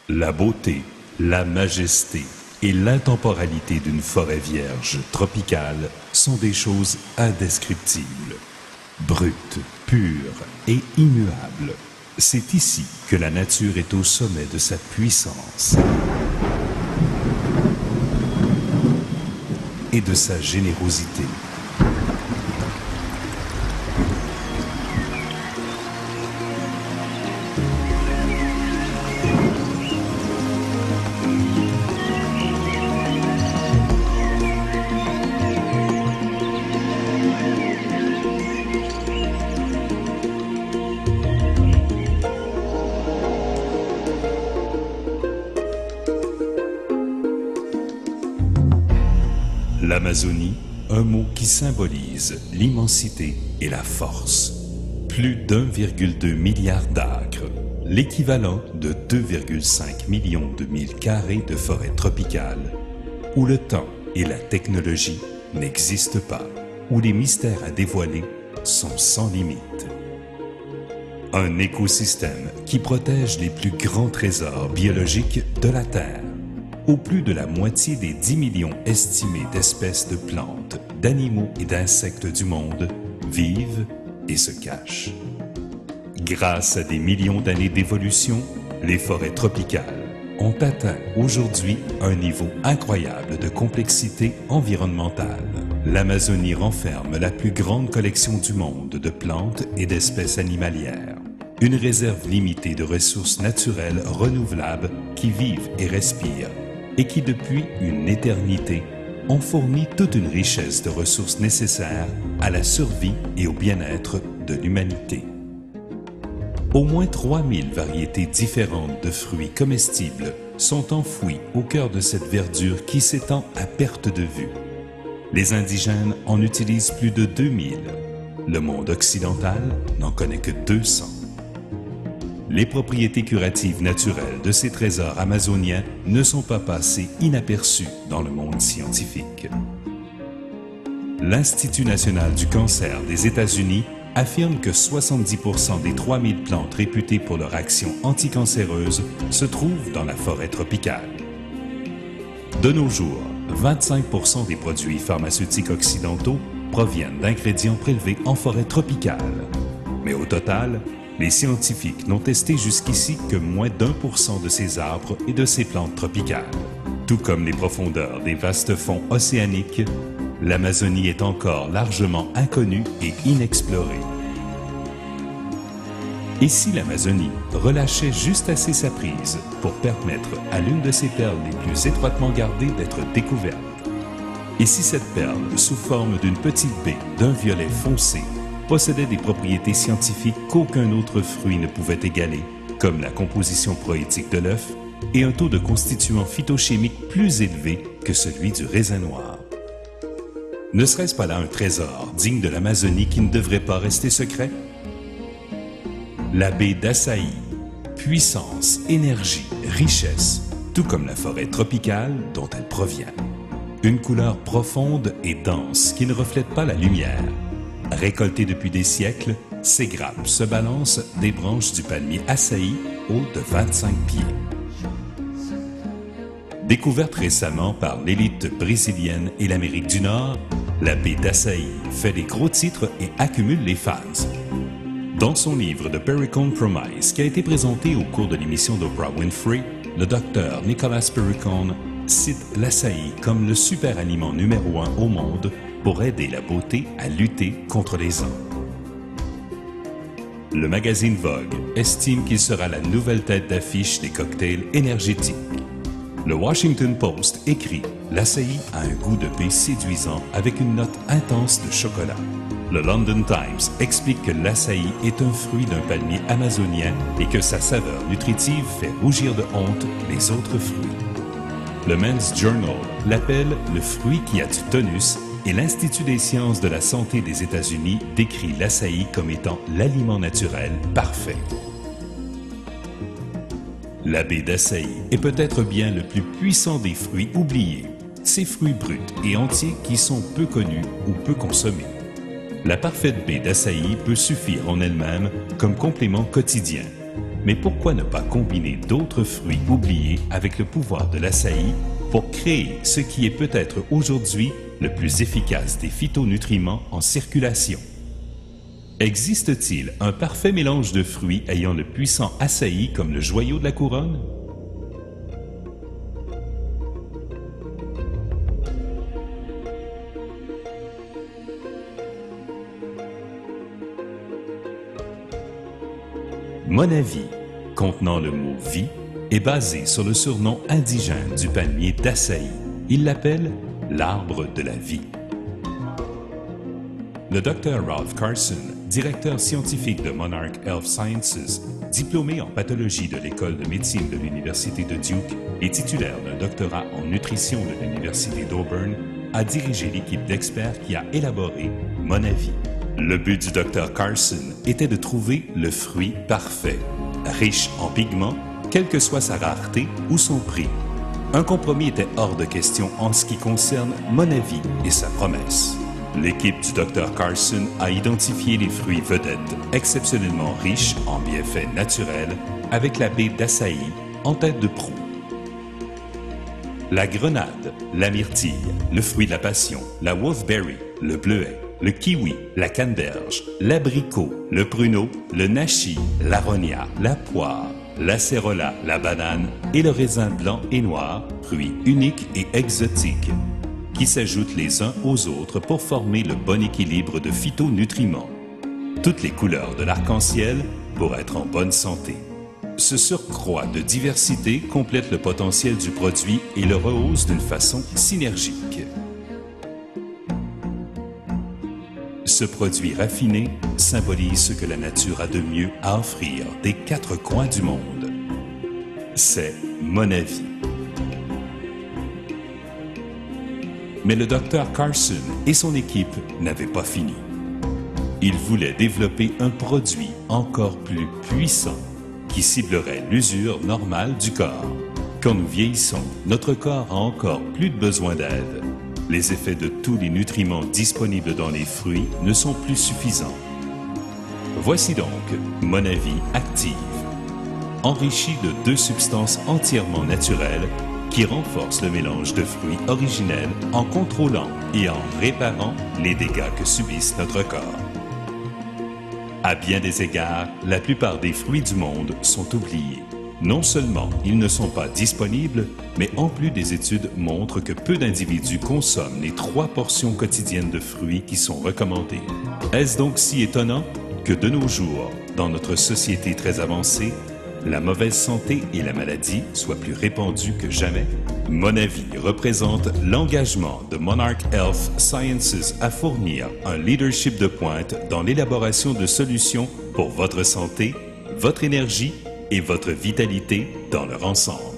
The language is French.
La beauté, la majesté et l'intemporalité d'une forêt vierge tropicale sont des choses indescriptibles, brutes, pures et immuables. C'est ici que la nature est au sommet de sa puissance et de sa générosité. L'Amazonie, un mot qui symbolise l'immensité et la force. Plus d'1,2 milliard d'acres, l'équivalent de 2,5 millions de milles carrés de forêt tropicale, où le temps et la technologie n'existent pas, où les mystères à dévoiler sont sans limite. Un écosystème qui protège les plus grands trésors biologiques de la Terre, où plus de la moitié des 10 millions estimés d'espèces de plantes, d'animaux et d'insectes du monde vivent et se cachent. Grâce à des millions d'années d'évolution, les forêts tropicales ont atteint aujourd'hui un niveau incroyable de complexité environnementale. L'Amazonie renferme la plus grande collection du monde de plantes et d'espèces animalières, une réserve limitée de ressources naturelles renouvelables qui vivent et respirent, et qui depuis une éternité ont fourni toute une richesse de ressources nécessaires à la survie et au bien-être de l'humanité. Au moins 3000 variétés différentes de fruits comestibles sont enfouies au cœur de cette verdure qui s'étend à perte de vue. Les indigènes en utilisent plus de 2000. Le monde occidental n'en connaît que 200. Les propriétés curatives naturelles de ces trésors amazoniens ne sont pas passées inaperçues dans le monde scientifique. L'Institut national du cancer des États-Unis affirme que 70% des 3000 plantes réputées pour leur action anticancéreuse se trouvent dans la forêt tropicale. De nos jours, 25% des produits pharmaceutiques occidentaux proviennent d'ingrédients prélevés en forêt tropicale. Mais au total, les scientifiques n'ont testé jusqu'ici que moins d'1% de ces arbres et de ces plantes tropicales. Tout comme les profondeurs des vastes fonds océaniques, l'Amazonie est encore largement inconnue et inexplorée. Et si l'Amazonie relâchait juste assez sa prise pour permettre à l'une de ses perles les plus étroitement gardées d'être découverte? Et si cette perle, sous forme d'une petite baie d'un violet foncé, possédait des propriétés scientifiques qu'aucun autre fruit ne pouvait égaler, comme la composition proétique de l'œuf et un taux de constituants phytochimiques plus élevé que celui du raisin noir? Ne serait-ce pas là un trésor digne de l'Amazonie qui ne devrait pas rester secret? La baie d'Açaí, puissance, énergie, richesse, tout comme la forêt tropicale dont elle provient. Une couleur profonde et dense qui ne reflète pas la lumière. Récoltées depuis des siècles, ces grappes se balancent des branches du palmier Açaí hautes de 25 pieds. Découverte récemment par l'élite brésilienne et l'Amérique du Nord, la baie d'Açaí fait des gros titres et accumule les fans. Dans son livre The Perricone Promise, qui a été présenté au cours de l'émission d'Oprah Winfrey, le docteur Nicholas Perricone cite l'Açaí comme le super aliment numéro 1 au monde pour aider la beauté à lutter contre les ans. Le magazine Vogue estime qu'il sera la nouvelle tête d'affiche des cocktails énergétiques. Le Washington Post écrit « L'Açaí a un goût de baie séduisant avec une note intense de chocolat ». Le London Times explique que l'Açaí est un fruit d'un palmier amazonien et que sa saveur nutritive fait rougir de honte les autres fruits. Le Men's Journal l'appelle le fruit qui a du tonus et l'Institut des sciences de la santé des États-Unis décrit l'Açaí comme étant l'aliment naturel parfait. La baie d'Açaí est peut-être bien le plus puissant des fruits oubliés, ces fruits bruts et entiers qui sont peu connus ou peu consommés. La parfaite baie d'Açaí peut suffire en elle-même comme complément quotidien. Mais pourquoi ne pas combiner d'autres fruits oubliés avec le pouvoir de l'açaï pour créer ce qui est peut-être aujourd'hui le plus efficace des phytonutriments en circulation? Existe-t-il un parfait mélange de fruits ayant le puissant açaï comme le joyau de la couronne? Monavi, contenant le mot « vie », est basé sur le surnom indigène du palmier d'açaï. Il l'appelle l'arbre de la vie. Le Dr Ralph Carson, directeur scientifique de Monarch Health Sciences, diplômé en pathologie de l'École de médecine de l'Université de Duke et titulaire d'un doctorat en nutrition de l'Université d'Auburn, a dirigé l'équipe d'experts qui a élaboré Monavi. Le but du Dr Carson était de trouver le fruit parfait, riche en pigments, quelle que soit sa rareté ou son prix. Un compromis était hors de question en ce qui concerne Monavi et sa promesse. L'équipe du Dr Carson a identifié les fruits vedettes exceptionnellement riches en bienfaits naturels avec la baie d'açaï en tête de proue. La grenade, la myrtille, le fruit de la passion, la wolfberry, le bleuet, le kiwi, la canneberge, l'abricot, le pruneau, le nashi, l'aronia, la poire, l'acérola, la banane et le raisin blanc et noir, fruits uniques et exotiques, qui s'ajoutent les uns aux autres pour former le bon équilibre de phytonutriments. Toutes les couleurs de l'arc-en-ciel pour être en bonne santé. Ce surcroît de diversité complète le potentiel du produit et le rehausse d'une façon synergique. Ce produit raffiné symbolise ce que la nature a de mieux à offrir des quatre coins du monde. C'est Monavi. Mais le Dr Carson et son équipe n'avaient pas fini. Ils voulaient développer un produit encore plus puissant qui ciblerait l'usure normale du corps. Quand nous vieillissons, notre corps a encore plus de besoin d'aide. Les effets de tous les nutriments disponibles dans les fruits ne sont plus suffisants. Voici donc Monavi Active, enrichi de 2 substances entièrement naturelles qui renforcent le mélange de fruits originels en contrôlant et en réparant les dégâts que subissent notre corps. À bien des égards, la plupart des fruits du monde sont oubliés. Non seulement ils ne sont pas disponibles, mais en plus des études montrent que peu d'individus consomment les 3 portions quotidiennes de fruits qui sont recommandées. Est-ce donc si étonnant que de nos jours, dans notre société très avancée, la mauvaise santé et la maladie soient plus répandues que jamais? Monavi représente l'engagement de Monarch Health Sciences à fournir un leadership de pointe dans l'élaboration de solutions pour votre santé, votre énergie et votre vitalité dans leur ensemble.